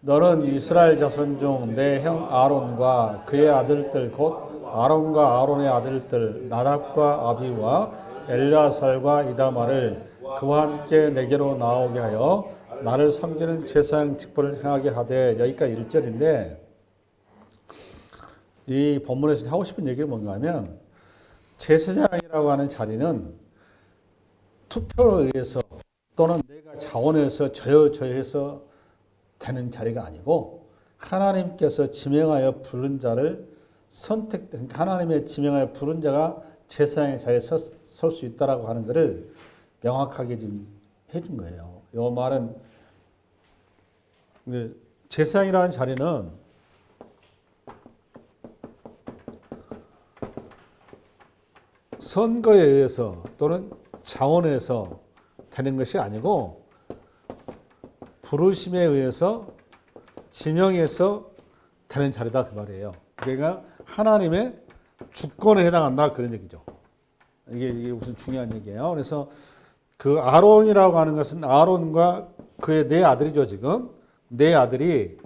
너는 이스라엘 자손 중 내 형 아론과 그의 아들들 곧 아론과 아론의 아들들 나답과 아비와 엘야살과 이다마를 그와 함께 내게로 나오게 하여 나를 섬기는 제사장 직분을 행하게 하되. 여기까지 1절인데 이 본문에서 하고 싶은 얘기는 뭔가 하면 제사장이라고 하는 자리는 투표에 의해서 또는 내가 자원해서 저해서 되는 자리가 아니고 하나님께서 지명하여 부른 자를 하나님의 지명하여 부른 자가 제사장의 자리에 설 수 있다라고 하는 것을 명확하게 지금 해준 거예요. 이 말은 제사장이라는 자리는 선거에 의해서 또는 자원에서 되는 것이 아니고 부르심에 의해서 지명해서 되는 자리다 그 말이에요. 그러니까 하나님의 주권에 해당한다 그런 얘기죠. 이게 무슨 중요한 얘기예요. 그래서 그 아론이라고 하는 것은 아론과 그의 네 아들이죠. 지금 네 아들이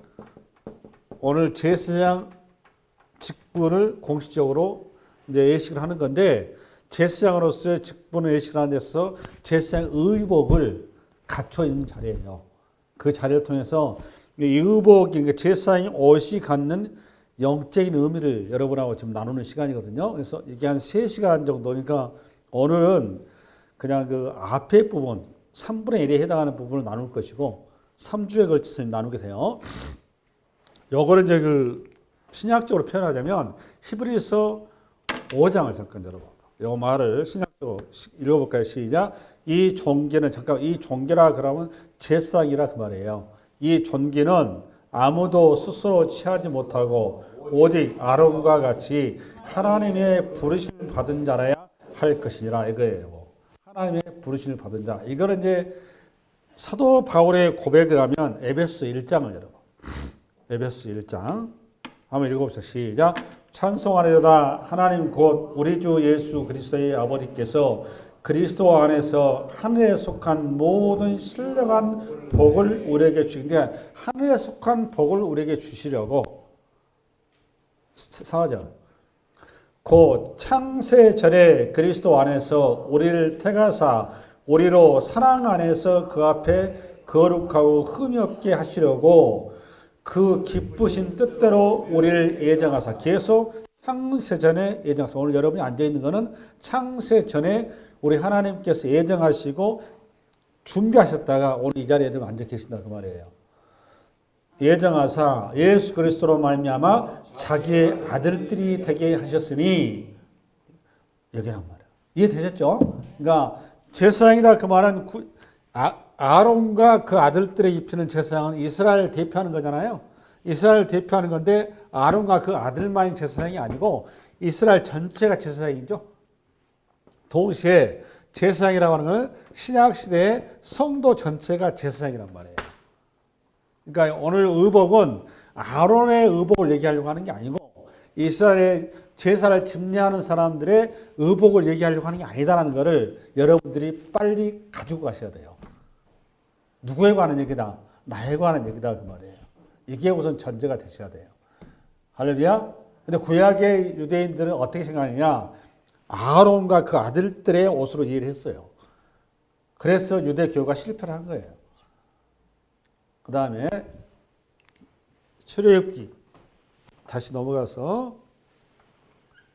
오늘 제사장 직분을 공식적으로 이제 예식을 하는 건데 제사장으로서의 직분을 예식을 하는 데서 제사장 의복을 갖춰 있는 자리예요. 그 자리를 통해서 이 의복이 제사장이 옷이 갖는 영적인 의미를 여러분하고 지금 나누는 시간이거든요. 그래서 이게 한 3시간 정도니까 오늘은 그냥 그 앞에 부분 3분의 1에 해당하는 부분을 나눌 것이고 3주에 걸쳐서 나누게 돼요. 요거를 이제 그 신약적으로 표현하자면 히브리서 5장을 잠깐 열어봐. 요 말을 신약적으로 읽어볼까요? 시작. 이 존귀는 잠깐 이 존귀라 그러면 제사장이라 그 말이에요. 이 존귀는 아무도 스스로 취하지 못하고 오직 아론과 같이 하나님의 부르심을 받은 자라야 할 것이라 이거예요. 하나님의 부르심을 받은 자. 이거는 이제 사도 바울의 고백에 가면 에베소 1장을 열어봐. 에베소 1장. 한번 읽어봅시다. 시작. 찬송하리로다 하나님 곧 우리 주 예수 그리스도의 아버지께서 그리스도 안에서 하늘에 속한 모든 신령한 복을 우리에게 주시는데 하늘에 속한 복을 우리에게 주시려고 4절 곧 창세전에 그리스도 안에서 우리를 택하사 우리로 사랑 안에서 그 앞에 거룩하고 흠이 없게 하시려고 그 기쁘신 뜻대로 우리를 예정하사 계속 창세전에 예정하사 오늘 여러분이 앉아있는 것은 창세전에 우리 하나님께서 예정하시고 준비하셨다가 오늘 이 자리에 앉아 계신다 그 말이에요. 예정하사 예수 그리스도로 말미암아 자기의 아들들이 되게 하셨으니 여기란 말이에요. 이해되셨죠? 그러니까 제사장이다 그 말은 아론과 그 아들들에 입히는 제사장은 이스라엘을 대표하는 거잖아요. 이스라엘을 대표하는 건데 아론과 그 아들만이 제사장이 아니고 이스라엘 전체가 제사장이죠. 동시에 제사장이라고 하는 것은 신약시대의 성도 전체가 제사장이란 말이에요. 그러니까 오늘 의복은 아론의 의복을 얘기하려고 하는 게 아니고 이스라엘의 제사를 집례하는 사람들의 의복을 얘기하려고 하는 게 아니다라는 것을 여러분들이 빨리 가지고 가셔야 돼요. 누구에 관한 얘기다? 나에 관한 얘기다 그 말이에요. 이게 우선 전제가 되셔야 돼요. 할렐루야. 근데 구약의 유대인들은 어떻게 생각하느냐? 아론과 그 아들들의 옷으로 이해를 했어요. 그래서 유대교가 실패를 한 거예요. 그 다음에 출애굽기 다시 넘어가서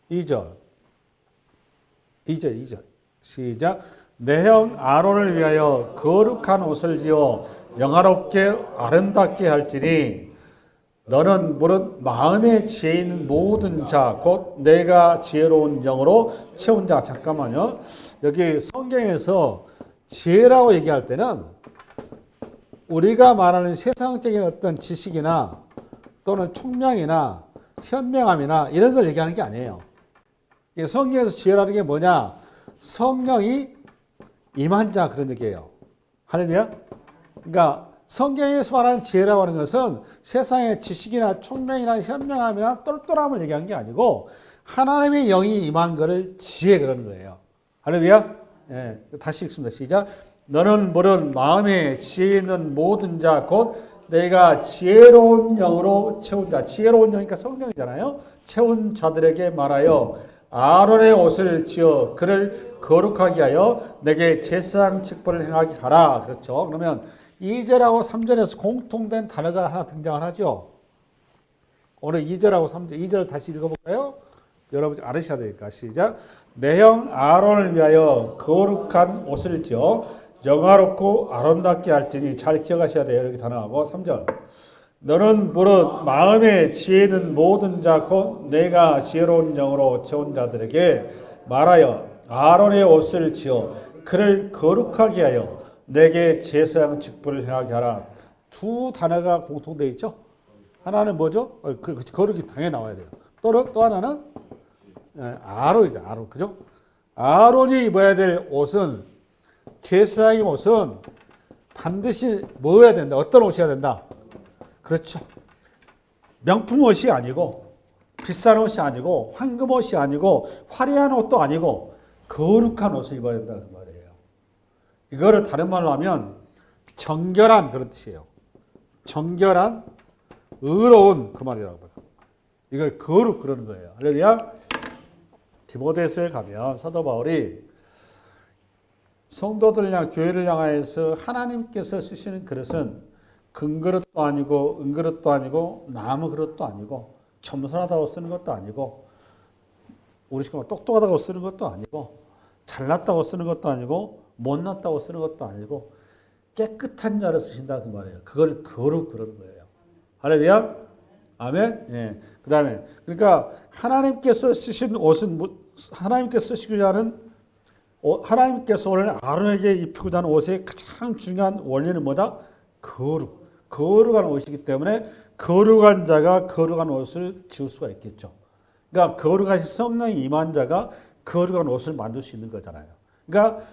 2절 시작. 내 형 아론을 위하여 거룩한 옷을 지어 영화롭게 아름답게 할지니 너는 무릇 마음에 지혜 있는 모든 자 곧 내가 지혜로운 영으로 채운 자. 잠깐만요. 여기 성경에서 지혜라고 얘기할 때는 우리가 말하는 세상적인 어떤 지식이나 또는 총명이나 현명함이나 이런 걸 얘기하는 게 아니에요. 성경에서 지혜라는 게 뭐냐? 성령이 임한 자 그런 얘기예요. 할렐루야. 그러니까 성경에서 말하는 지혜라고 하는 것은 세상의 지식이나 총명이나 현명함이나 똘똘함을 얘기하는 게 아니고 하나님의 영이 임한 것을 지혜 그러는 거예요. 할렐루야. 예, 다시 읽습니다. 시작. 너는 무릇 마음에 지혜 있는 모든 자 곧 내가 지혜로운 영으로 채운 자, 지혜로운 영이니까 성령이잖아요. 채운 자들에게 말하여 아론의 옷을 지어 그를 거룩하게 하여 내게 제사장 직분을 행하게 하라. 그렇죠. 그러면 2절하고 3절에서 공통된 단어가 하나 등장을 하죠. 오늘 2절하고 3절, 2절을 다시 읽어볼까요? 여러분 알으셔야 되니까 시작. 내 형 아론을 위하여 거룩한 옷을 지어 영화롭고 아름답게 할지니 잘 기억하셔야 돼요. 이렇게 단어하고 3절. 너는 무릇 마음의 지혜는 모든 자 곧 내가 지혜로운 영으로 채운 자들에게 말하여 아론의 옷을 지어 그를 거룩하게 하여 내게 제사장 직분을 행하게 하라. 두 단어가 공통되어 있죠. 하나는 뭐죠? 거룩이 당연히 나와야 돼요. 또 하나는 아론이죠. 아론. 그죠? 아론이 입어야 될 옷은, 제사장의 옷은 반드시 뭐 해야 된다? 어떤 옷이어야 된다? 그렇죠. 명품 옷이 아니고, 비싼 옷이 아니고, 황금 옷이 아니고, 화려한 옷도 아니고, 거룩한 옷을 입어야 된다는 말이에요. 이거를 다른 말로 하면 정결한, 그런 뜻이에요. 정결한, 의로운, 그 말이라고 봐요. 이걸 거룩 그러는 거예요. 할렐루야. 디모데서에 가면 사도 바울이 성도들을 향, 교회를 향하여서 하나님께서 쓰시는 그릇은 금그릇도 아니고 은그릇도 아니고 나무 그릇도 아니고 겸손하다고 쓰는 것도 아니고 우리 식으로 똑똑하다고 쓰는 것도 아니고 잘났다고 쓰는 것도 아니고 못났다고 쓰는 것도 아니고 깨끗한 자를 쓰신다 그 말이에요. 그걸 거룩 그러는 거예요. 할렐루야. 아멘. 예. 그다음에 그러니까 하나님께서 쓰신 옷은 하나님께서 쓰시고자 하는 하나님께서 오늘 아론에게 입히고자 하는 옷의 가장 중요한 원리는 뭐다? 거룩. 거룩한 옷이기 때문에 거룩한 자가 거룩한 옷을 지을 수가 있겠죠. 그러니까 거룩하신 성령이 임한 자가 거룩한 옷을 만들 수 있는 거잖아요. 그러니까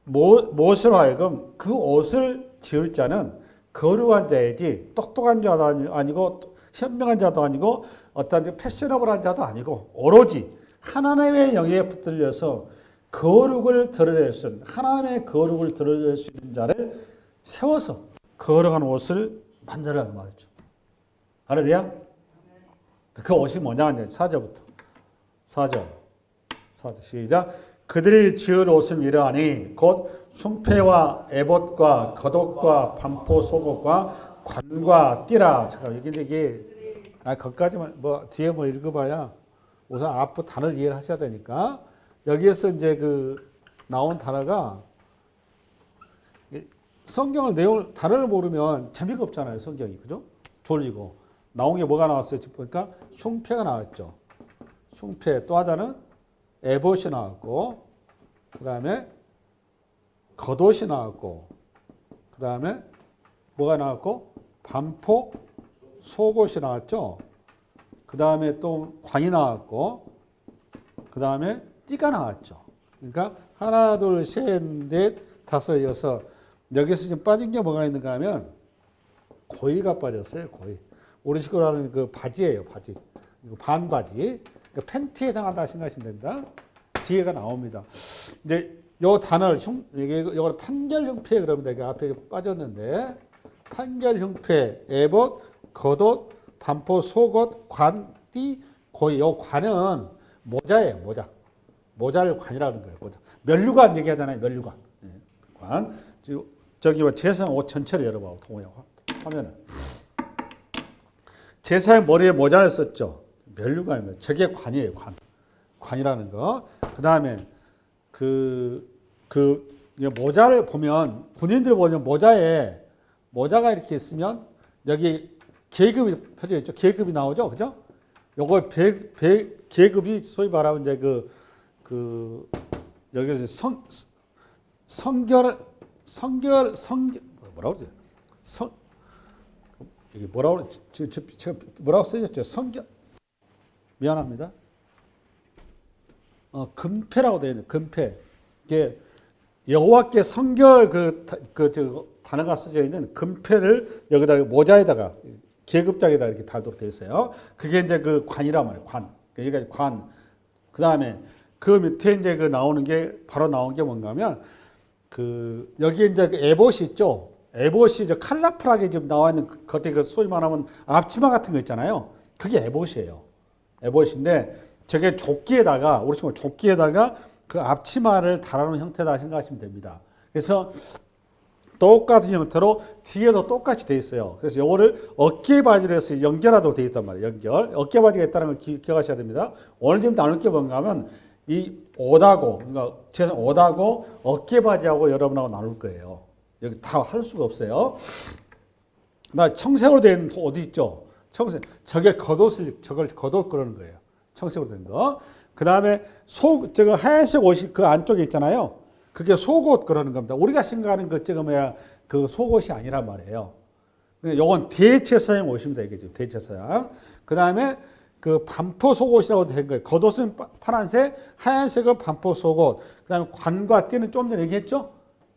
무엇으로 하여금 그 옷을 지을 자는 거룩한 자이지 똑똑한 자도 아니고 현명한 자도 아니고 어떤 패셔너블한 자도 아니고 오로지 하나님의 영에 붙들려서 거룩을 드러낼 수 있는, 하나님의 거룩을 드러낼 수 있는 자를 세워서 거룩한 옷을 만들라는 말이죠. 할렐루야. 그 옷이 뭐냐? 4절부터. 4절 시작. 그들이 지을 옷은 이러하니 곧 숭패와 에봇과 겉옷과 반포 속옷과 관과 띠라. 잠깐 이게 거기까지만 뭐 뒤에 뭐 읽어봐야 우선 앞부 단어를 이해를 하셔야 되니까 여기에서 이제 그 나온 단어가 성경을 내용을 단어를 모르면 재미가 없잖아요. 성경이 그죠? 졸리고 나온 게 뭐가 나왔어요? 지금 보니까 흉패가 나왔죠. 흉패. 또 하나는 에봇이 나왔고 그 다음에 겉옷이 나왔고 그 다음에 뭐가 나왔고 반포 속옷이 나왔죠. 그 다음에 또 관이 나왔고 그 다음에 띠가 나왔죠. 그러니까 하나 둘 셋 넷 다섯 여섯. 여기서 지금 빠진 게 뭐가 있는가 하면 고이가 빠졌어요. 고이. 우리식으로 하는 그 바지예요. 바지. 이거 반바지. 그러니까 팬티에 해당한다 생각하시면 됩니다. 뒤에가 나옵니다. 이제 요 단어를 이걸 판결흉패 그러면 내가 앞에 빠졌는데 판결흉패, 에봇, 겉옷, 반포, 속옷, 관, 띠, 고이. 요 관은 모자예요. 모자. 모자를 관이라는 거예요. 모자. 면류관 얘기하잖아요. 면류관. 네. 관. 저기 제사장 옷 전체를 열어봐. 화면을. 제사장 머리에 모자를 썼죠. 면류관이면 저게 관이에요. 관. 관이라는 거. 그 다음에 모자를 보면 군인들 보면 모자가 이렇게 있으면 여기 계급이 펴져 있죠. 계급이 나오죠. 그죠? 요거 계급이 소위 말하면 이제 여기서 뭐라고 그러지? 이게 뭐라고 제가 뭐라고 써졌죠? 미안합니다. 금패라고 되어 있는 금패. 이게 여호와께 성결 단어가 써져 있는 금패를 여기다 모자에다가 계급장에다 이렇게 달도록 되어 있어요. 그게 이제 그 관이란 말이에요. 관. 여기가 관. 그 다음에 그 밑에 이제 나오는 게 바로 나온 게 뭔가 하면 여기에 이제 에봇이 있죠. 에봇이 저 컬러풀하게 지금 나와 있는 겉에 그 소위 말하면 앞치마 같은 거 있잖아요. 그게 에봇이에요. 에봇인데 저게 조끼에다가 우리 친구 조끼에다가 그 앞치마를 달아놓은 형태다 생각하시면 됩니다. 그래서 똑같은 형태로 뒤에도 똑같이 돼 있어요. 그래서 요거를 어깨 바지로 해서 연결하도록 돼 있단 말이에요. 연결. 어깨 바지가 있다는 걸 기억하셔야 됩니다. 오늘 지금 나눌 게 뭔가 하면 이 옷하고, 그러니까 옷하고 어깨 바지하고 여러분하고 나눌 거예요. 여기 다 할 수가 없어요. 나 청색으로 된 옷 있죠? 청색. 저게 겉옷을, 저걸 겉옷 그러는 거예요. 청색으로 된 거. 그 다음에 저거 하얀색 옷이 그 안쪽에 있잖아요. 그게 속옷 그러는 겁니다. 우리가 생각하는 그 뭐야 그 속옷이 아니란 말이에요. 요건 대체서양 옷입니다. 이게 지금 대체서양. 그 다음에 그 반포 속옷이라고 된 거예요. 겉옷은 파란색, 하얀색은 반포 속옷. 그 다음에 관과 띠는 좀 전에 얘기했죠?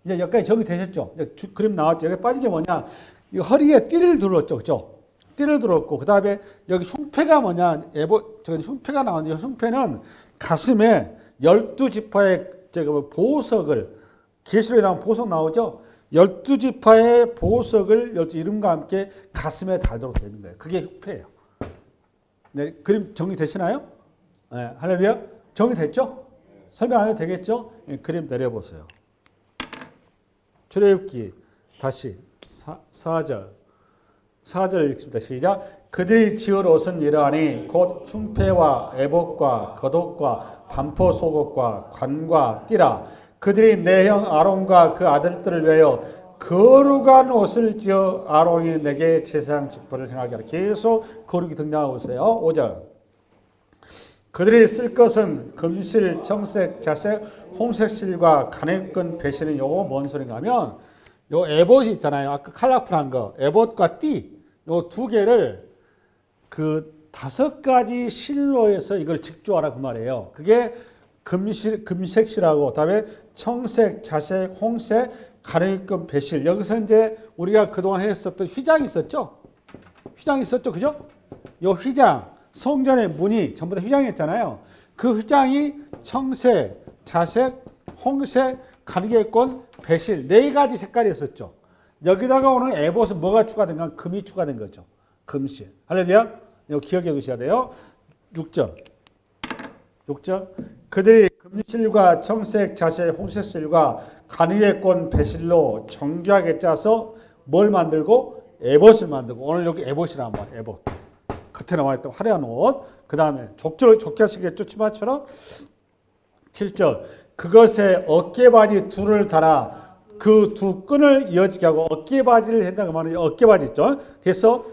이제 여기까지 정리되셨죠? 그림 나왔죠? 여기 빠진 게 뭐냐? 이 허리에 띠를 둘렀죠. 그죠? 띠를 둘렀고, 그 다음에 여기 흉패가 뭐냐? 저기 흉패가 나오는데, 흉패는 가슴에 12지파의 보석을, 계시록에 나오면 보석 나오죠? 12지파의 보석을 이름과 함께 가슴에 달도록 되는 거예요. 그게 흉패예요. 네, 그림 정리되시나요? 네, 할렐루야. 정리됐죠? 설명 안 해도 되겠죠? 네, 그림 내려보세요. 출애굽기 다시 4절 읽습니다. 시작. 그들이 지을 옷은 이러하니 곧 흉패와 에봇과 겉옷과 반포 속옷과 관과 띠라. 그들이 내 형 아론과 그 아들들을 위하여 거룩한 옷을 지어 아론이 내게 제사장 직분을 생각하게 하라. 계속 거룩이 등장하고 있어요. 5절. 그들이 쓸 것은 금실, 청색, 자색, 홍색 실과 가네끈 배신은 요거 뭔 소린가 하면 요 에봇이 있잖아요. 아까 컬러풀한 거. 에봇과 띠. 요 두 개를 그 5가지 실로 해서 이걸 직조하라 그 말이에요. 그게 금색실하고 그다음에 청색, 자색, 홍색, 가래금, 배실. 여기서 이제 우리가 그동안 했었던 휘장이 있었죠. 휘장이 있었죠. 그죠? 요 휘장, 성전의 문이 전부 다 휘장이었잖아요. 그 휘장이 청색, 자색, 홍색, 가리개꽃, 배실 4가지 색깔이 있었죠. 여기다가 오늘 에봇은 뭐가 추가된 건 금이 추가된 거죠. 금실. 할렐루야. 이거 기억해 두셔야 돼요. 6절. 그들이 금실과 청색, 자색, 홍색 실과 가느에꽃 배실로 정교하게 짜서 뭘 만들고? 에봇을 만들고. 오늘 여기 에봇이란 말이에요. 에봇. 겉에 나와 있던 화려한 옷. 그 다음에 족자시겠죠? 치마처럼. 7절. 그것에 어깨바지 둘을 달아 그 두 끈을 이어지게 하고 어깨바지를 한다고 말하는 어깨바지 있죠. 그래서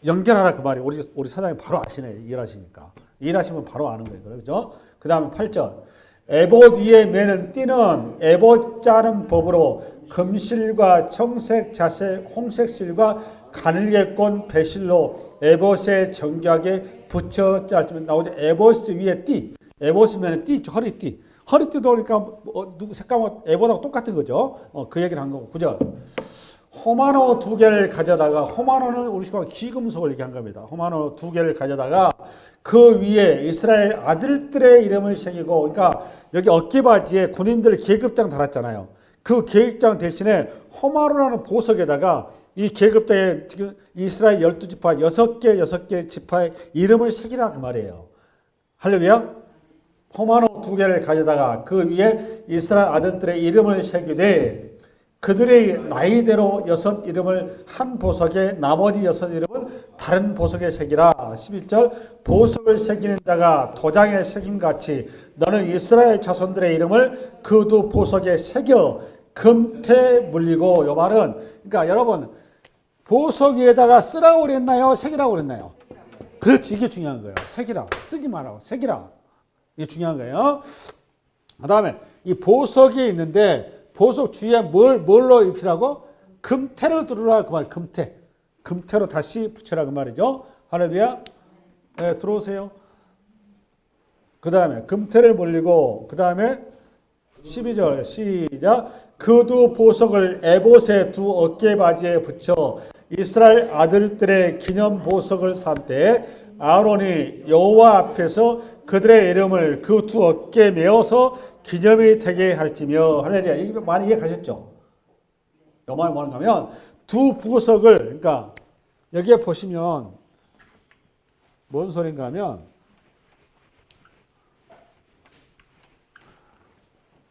연결하라 그 말이에요. 우리 사장님 바로 아시네. 일하시니까. 일하시면 바로 아는 거예요. 그죠? 그 다음에 8절. 에봇 위에 매는 띠는 에봇 짜는 법으로 금실과 청색, 자색, 홍색 실과 가늘게꼰 배실로 에봇에 정교하게 붙여 짜주면 나오죠. 에봇 위에 띠. 에봇이면 띠 있죠. 허리띠. 허리띠도 그러니까 누구 색감하고 에봇하고 똑같은 거죠. 그 얘기를 한 거고. 9절. 호마노 2개를 가져다가, 호마노는 우리 식으로 기금속을 얘기한 겁니다. 호마노 2개를 가져다가 그 위에 이스라엘 아들들의 이름을 새기고, 그러니까 여기 어깨바지에 군인들 계급장 달았잖아요. 그 계급장 대신에 호마노라는 보석에다가 이 계급장에 지금 이스라엘 12지파 6개 지파의 이름을 새기라 그 말이에요. 할렐루야. 호마노 2개를 가져다가 그 위에 이스라엘 아들들의 이름을 새기되 그들의 나이대로 6 이름을 한 보석에 나머지 6 이름은 다른 보석에 새기라. 11절. 보석을 새기는 자가 도장에 새김같이 너는 이스라엘 자손들의 이름을 그 두 보석에 새겨 금태 물리고. 요 말은 그러니까 여러분 보석 위에다가 쓰라고 그랬나요? 새기라고 그랬나요? 그렇지. 이게 중요한 거예요. 새기라. 쓰지 말라고. 새기라. 이게 중요한 거예요. 그 다음에 이 보석이 있는데 보석 주위에 뭘로 입히라고? 금태를 두르라 그 말. 금태. 금태로 다시 붙여라 그 말이죠. 할렐루야. 네, 들어오세요. 그 다음에 금태를 물리고 그 다음에 12절 시작. 그 두 보석을 에봇의 두 어깨바지에 붙여 이스라엘 아들들의 기념 보석을 삼 때 아론이 여호와 앞에서 그들의 이름을 그 두 어깨에 메어서 기념이 되게 할지며. 할렐루야. 이게 많이 이해 가셨죠? 요 말이 뭐냐면 두 보석을, 그러니까 여기에 보시면 뭔 소린가 하면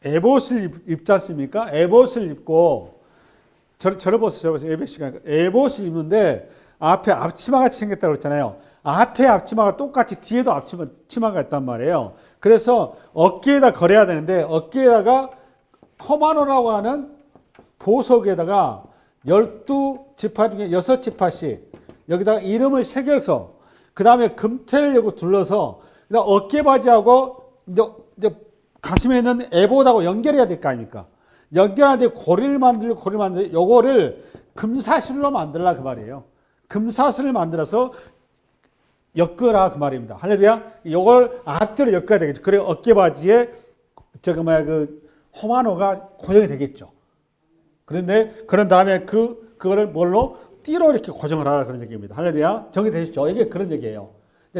에봇을 입지 않습니까? 에봇을 입고 저를 보세요. 에봇을 입는데 앞에 앞치마가 생겼다고 그랬잖아요. 앞에 앞치마가 똑같이 뒤에도 앞치마가 있단 말이에요. 그래서 어깨에다 걸어야 되는데 어깨에다가 허마노라고 하는 보석에다가 12지파 중에 6지파씩 여기다가 이름을 새겨서 그 다음에 금태를 여기 둘러서 어깨바지하고 이제 가슴에 있는 에봇하고 연결해야 될 거 아닙니까? 연결하는데 고리를 만들고 요거를 금사슬로 만들라 그 말이에요. 금사슬을 만들어서 엮으라 그 말입니다. 할렐루야. 요걸 앞뒤로 엮어야 되겠죠. 그래 어깨바지에 그 호마노가 고정이 되겠죠. 그런데 그런 다음에 그거를 뭘로 띠로 이렇게 고정을 하라 그런 얘기입니다. 할렐루야. 정리되시죠? 이게 그런 얘기예요.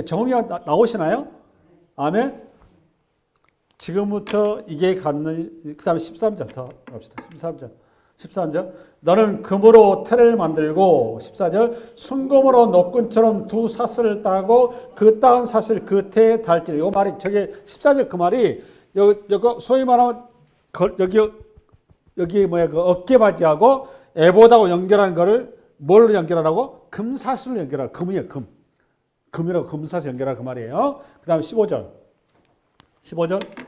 정리가 나오시나요? 아멘. 지금부터 이게 갖는 그 다음에 13절부터 갑시다. 13절. 너는 금으로 테를 만들고 14절 순금으로 노끈처럼 두 사슬을 따고 그 따은 사슬 그 테에 달지니. 이 말이 저게 14절 그 말이 여기 소위 말하면 여기 그 어깨바지하고 에봇하고 연결하는 거를 뭘로 연결하라고? 금사슬로 연결하라. 금이에요. 금이라고 금사슬 연결하라 그 말이에요. 그 다음에 15절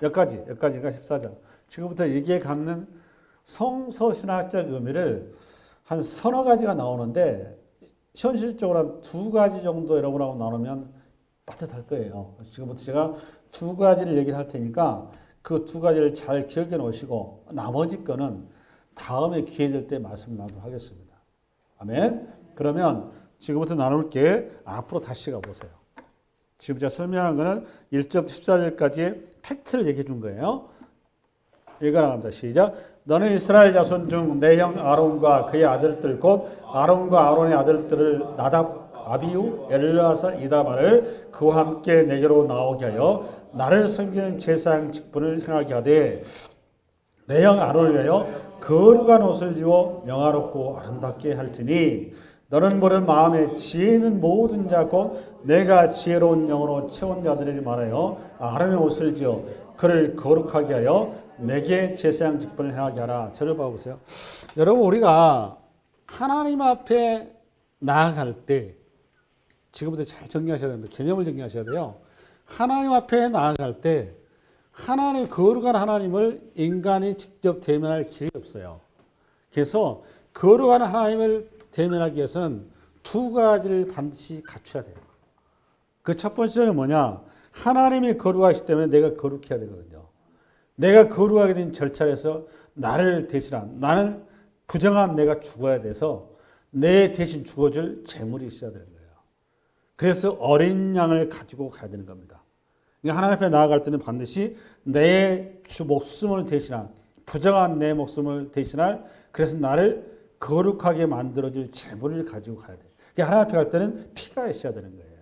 여기까지가 14절. 지금부터 여기에 갖는 성서신학적 의미를 한 서너 가지가 나오는데 현실적으로 한 두 가지 정도 여러분하고 나누면 따뜻할 거예요. 그래서 지금부터 제가 두 가지를 얘기를 할 테니까 그 두 가지를 잘 기억해 놓으시고 나머지 거는 다음에 기회 될 때 말씀 나누도록 하겠습니다. 아멘. 그러면 지금부터 나눌 게 앞으로 다시 가보세요. 지금 제가 설명한 거는 1절 14절까지의 팩트를 얘기해 준 거예요. 읽어나갑니다. 시작. 너는 이스라엘 자손 중 내 형 아론과 그의 아들들 곧 아론과 아론의 아들들을 나답, 아비우, 엘르아살, 이다말을 그와 함께 내게로 나오게 하여 나를 섬기는 제사장 직분을 행하게 하되 내 형 아론을 위하여 거룩한 옷을 지어 영화롭고 아름답게 할지니 너는 모든 마음에 지혜 있는 모든 자 곧 내가 지혜로운 영으로 채운 자들에게 말하여 아론의 옷을 지어 그를 거룩하게 하여 내게 제사장 직분을 행하게 하라. 저를 봐보세요. 여러분 우리가 하나님 앞에 나아갈 때 지금부터 잘 정리하셔야 됩니다. 개념을 정리하셔야 돼요. 하나님 앞에 나아갈 때 하나님 거룩한 하나님을 인간이 직접 대면할 길이 없어요. 그래서 거룩한 하나님을 대면하기 위해서는 두 가지를 반드시 갖춰야 돼요. 그 첫 번째는 뭐냐? 하나님이 거룩하시기 때문에 내가 거룩해야 되거든요. 내가 거룩하게 된 절차에서 나를 대신한, 나는 부정한 내가 죽어야 돼서 내 대신 죽어줄 재물이 있어야 되는 거예요. 그래서 어린 양을 가지고 가야 되는 겁니다. 하나님 앞에 나아갈 때는 반드시 내 목숨을 대신한, 부정한 내 목숨을 대신할, 그래서 나를 거룩하게 만들어줄 재물을 가지고 가야 돼요. 하나님 앞에 갈 때는 피가 있어야 되는 거예요.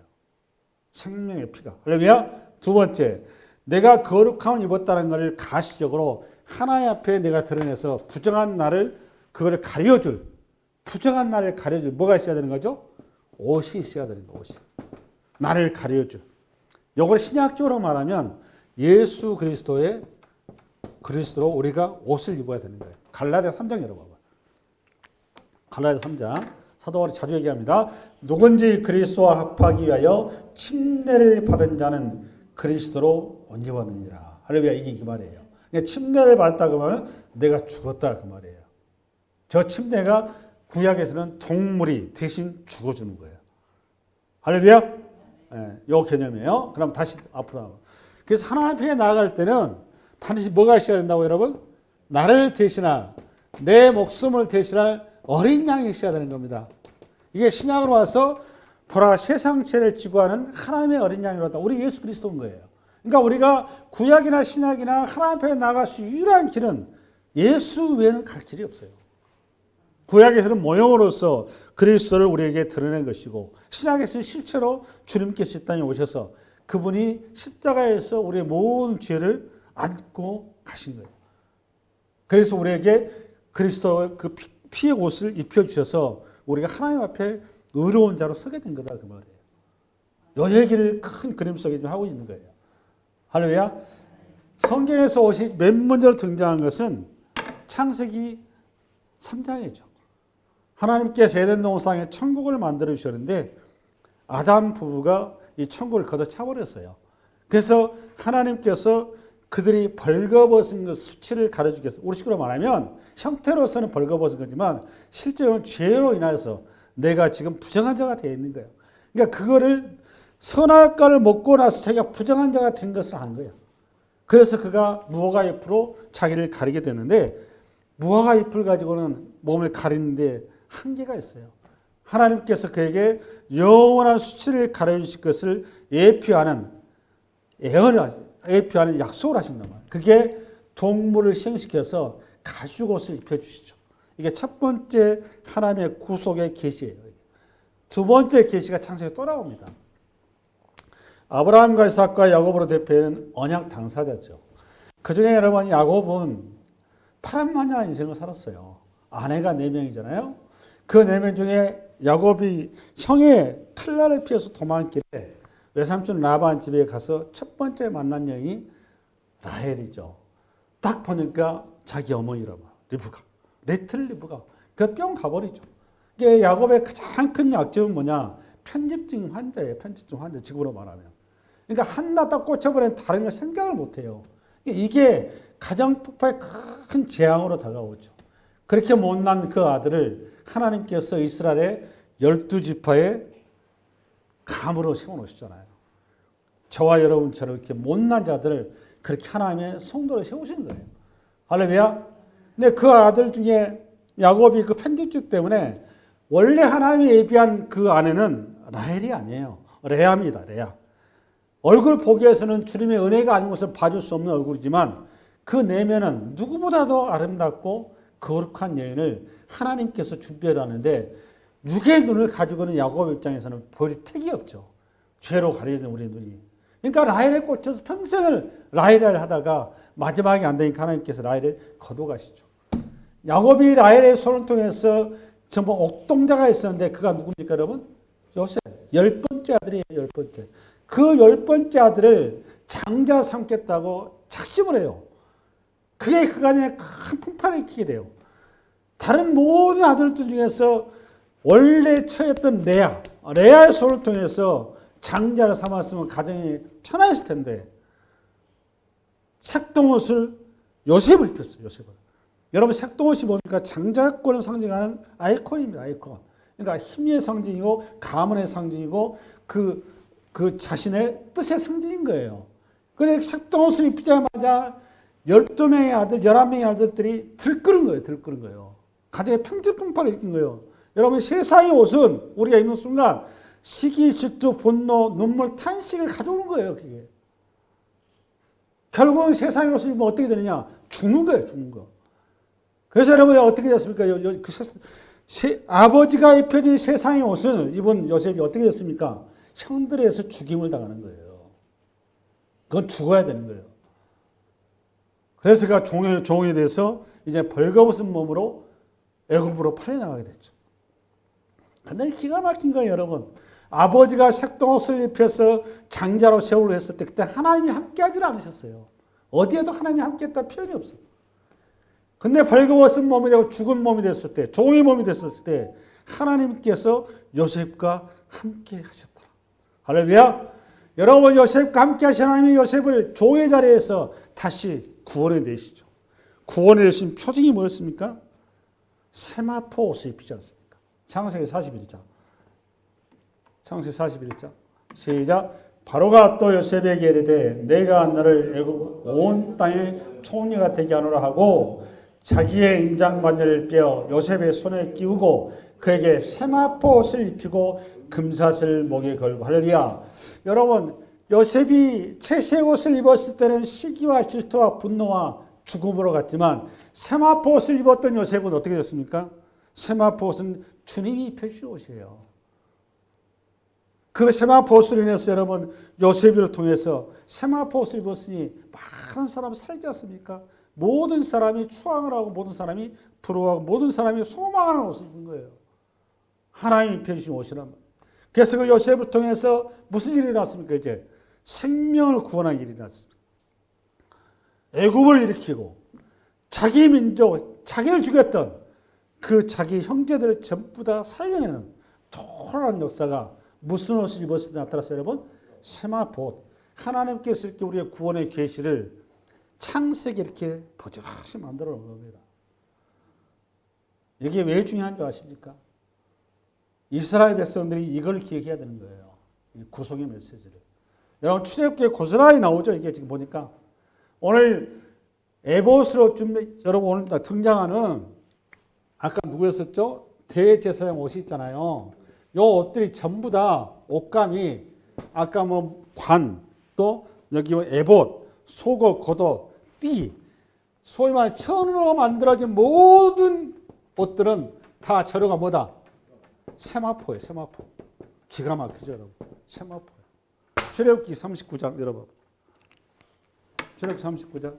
생명의 피가. 할렐루야. 두 번째, 내가 거룩함을 입었다는 것을 가시적으로 하나님 앞에 내가 드러내서 부정한 나를 그거를 가려줄, 부정한 나를 가려줄 뭐가 있어야 되는 거죠? 옷이 있어야 되는 거. 옷이. 나를 가려줄. 이걸 신약적으로 말하면 예수 그리스도로 우리가 옷을 입어야 되는 거예요. 갈라디아 3장 열어봐봐. 갈라디아 3장. 사도 바울이 자주 얘기합니다. 누군지 그리스도와 합하기 위하여 침례를 받은 자는 그리스도로 온전하느니라. 할렐루야. 이게 그 말이에요. 그러니까 침례를 받았다 그러면 내가 죽었다 그 말이에요. 저 침례가 구약에서는 동물이 대신 죽어주는 거예요. 할렐루야. 요 개념이에요. 그럼 다시 앞으로 나가. 그래서 하나님 앞에 나아갈 때는 반드시 뭐가 있어야 된다고 여러분? 나를 대신할, 내 목숨을 대신할 어린 양이 있어야 되는 겁니다. 이게 신약으로 와서 보라 세상죄를 지고하는 하나님의 어린 양이로다. 우리 예수 그리스도인 거예요. 그러니까 우리가 구약이나 신약이나 하나님 앞에 나갈 수 유일한 길은 예수 외에는 갈 길이 없어요. 구약에서는 모형으로서 그리스도를 우리에게 드러낸 것이고 신약에서는 실제로 주님께서 이 땅에 오셔서 그분이 십자가에서 우리의 모든 죄를 안고 가신 거예요. 그래서 우리에게 그리스도의 그 피의 옷을 입혀주셔서 우리가 하나님 앞에 의로운 자로 서게 된 거다 그 말이에요. 이 얘기를 큰 그림 속에 좀 하고 있는 거예요. 할렐루야. 성경에서 옷이 맨 먼저 등장한 것은 창세기 3장이죠. 하나님께서 에덴 동산에 천국을 만들어 주셨는데 아담 부부가 이 천국을 걷어차버렸어요. 그래서 하나님께서 그들이 벌거벗은 그 수치를 가려주기 위해서, 우리식으로 말하면 형태로서는 벌거벗은 거지만 실제로는 죄로 인하여서 내가 지금 부정한 자가 되어 있는 거예요. 그러니까 그거를 선악과를 먹고 나서 자기가 부정한 자가 된 것을 안 거예요. 그래서 그가 무화과 잎으로 자기를 가리게 되는데, 무화과 잎을 가지고는 몸을 가리는데 한계가 있어요. 하나님께서 그에게 영원한 수치를 가려주실 것을 예표하는 예표하는 약속을 하신단 말이에요. 그게 동물을 시행시켜서 가죽옷을 입혀주시죠. 이게 첫 번째 하나님의 구속의 계시예요. 두 번째 계시가 창세기에 또 나옵니다. 아브라함과 이삭과 야곱으로 대표하는 언약 당사자죠. 그중에 여러분 야곱은 파란만장한 인생을 살았어요. 아내가 4명이잖아요. 그 4명 중에 야곱이 형의 칼날을 피해서 도망길에 외삼촌 라반 집에 가서 첫 번째 만난 여인이 라헬이죠. 딱 보니까 자기 어머니라고, 리브가, 레틀 리브가. 그 뿅 가버리죠. 이게 야곱의 가장 큰 약점은 뭐냐? 편집증 환자예요. 편집증 환자, 지금으로 말하면. 그러니까 하나 딱 꽂혀버리면 다른 걸 생각을 못해요. 이게 가정 폭발의 큰 재앙으로 다가오죠. 그렇게 못난 그 아들을 하나님께서 이스라엘의 12지파의 감으로 세워놓으시잖아요. 저와 여러분처럼 이렇게 못난 자들을 그렇게 하나님의 성도로 세우시는 거예요. 할렐루야. 근데 그 아들 중에 야곱이 그 편집증 때문에 원래 하나님이 예비한 그 아내는 라헬이 아니에요. 레아입니다. 레아. 얼굴 보기에서는 주님의 은혜가 아닌 것을 봐줄 수 없는 얼굴이지만 그 내면은 누구보다도 아름답고 거룩한 여인을 하나님께서 준비해놨는데 육의 눈을 가지고는 야곱 입장에서는 볼 택이 없죠. 죄로 가려진 우리 눈이. 그러니까 라헬에 꽂혀서 평생을 라헬을 하다가 마지막에 안 되니까 하나님께서 라헬을 거둬가시죠. 야곱이 라헬의 손을 통해서 정말 옥동자가 있었는데 그가 누굽니까 여러분? 요셉. 10번째 아들이에요. 10번째. 그 10번째 아들을 장자 삼겠다고 작심을 해요. 그게 그간에 큰 풍파를 일으키게 돼요. 다른 모든 아들들 중에서 원래 처했던 레아의 손을 통해서 장자를 삼았으면 가정이 편했을 텐데 색동옷을 요셉을 입혔어요. 요셉을. 여러분 색동옷이 뭡니까? 장자권을 상징하는 아이콘입니다. 아이콘. 그러니까 힘의 상징이고 가문의 상징이고 그 자신의 뜻의 상징인 거예요. 그런데 색동옷을 입히자마자 12명의 아들, 11명의 아들들이 들끓은 거예요. 들끓은 거예요. 가정의 평지풍파를 일으킨 거예요. 여러분 세상의 옷은 우리가 입는 순간 시기, 질투, 분노, 눈물, 탄식을 가져오는 거예요. 그게. 결국은 세상의 옷을 입으면 어떻게 되느냐? 죽는 거예요. 죽는 거. 그래서 여러분 어떻게 됐습니까? 아버지가 입혀진 세상의 옷을 입은 요셉이 어떻게 됐습니까? 형들에서 죽임을 당하는 거예요. 그건 죽어야 되는 거예요. 그래서 그가 종이 돼서 이제 벌거벗은 몸으로 애굽으로 팔려나가게 됐죠. 근데 기가 막힌 거예요, 여러분. 아버지가 색동옷을 입혀서 장자로 세우려 했을 때 그때 하나님이 함께하지 않으셨어요. 어디에도 하나님이 함께했다는 표현이 없어요. 근데 벌거벗은 몸이 되고 죽은 몸이 됐을 때, 종의 몸이 됐을 때 하나님께서 요셉과 함께 하셨다. 할렐루야. 여러분 요셉과 함께 하신 하나님이 요셉을 종의 자리에서 다시 구원해 내시죠. 구원해 내신 표징이 뭐였습니까? 세마포 옷을 입히지 않습니까? 창세기 41장. 창세기 41장. 시작. 바로가 또 요셉에게 이르되 내가 너를 애굽 온 땅의 총리가 되게 하노라 하고 자기의 임장관절을 빼어 요셉의 손에 끼우고 그에게 세마포 옷을 입히고 금사슬 목에 걸고. 할렐루야. 여러분 요셉이 채색 옷을 입었을 때는 시기와 질투와 분노와 죽음으로 갔지만 세마포 옷을 입었던 요셉은 어떻게 됐습니까? 세마포 옷은 주님이 입혀주신 옷이에요. 그 세마포 옷으로 인해서 여러분 요셉을 통해서 세마포 옷을 입었으니 많은 사람이 살지 않습니까? 모든 사람이 추앙을 하고 모든 사람이 부러워하고 모든 사람이 소망하는 옷을 입은 거예요. 하나님이 펴주신 옷이란 말이에요. 그래서 그 요셉을 통해서 무슨 일이 일어났습니까? 이제 생명을 구원한 일이 일어났습니다. 애굽을 일으키고 자기 민족, 자기를 죽였던 그 자기 형제들을 전부 다 살려내는 탁월한 역사가 무슨 옷을 입었을 때 나타났어요, 여러분? 세마포. 하나님께서 이렇게 우리의 구원의 계시를 창세기 이렇게 버젓이 만들어 놓은 겁니다. 이게 왜 중요한 줄 아십니까? 이스라엘 백성들이 이걸 기억해야 되는 거예요. 이 구속의 메시지를. 여러분 출애굽기에 고스란히 나오죠. 이게 지금 보니까 오늘 에봇으로 여러분 오늘 등장하는 아까 누구였었죠? 대제사장 옷이 있잖아요. 요 옷들이 전부 다 옷감이 아까 뭐 관, 또 여기 에봇, 속옷, 겉옷, 띠, 소위 말해 천으로 만들어진 모든 옷들은 다 재료가 뭐다? 세마포예요. 세마포. 기가 막히죠, 여러분. 세마포예요. 출애굽기 39장 열어봐. 출애굽기 39장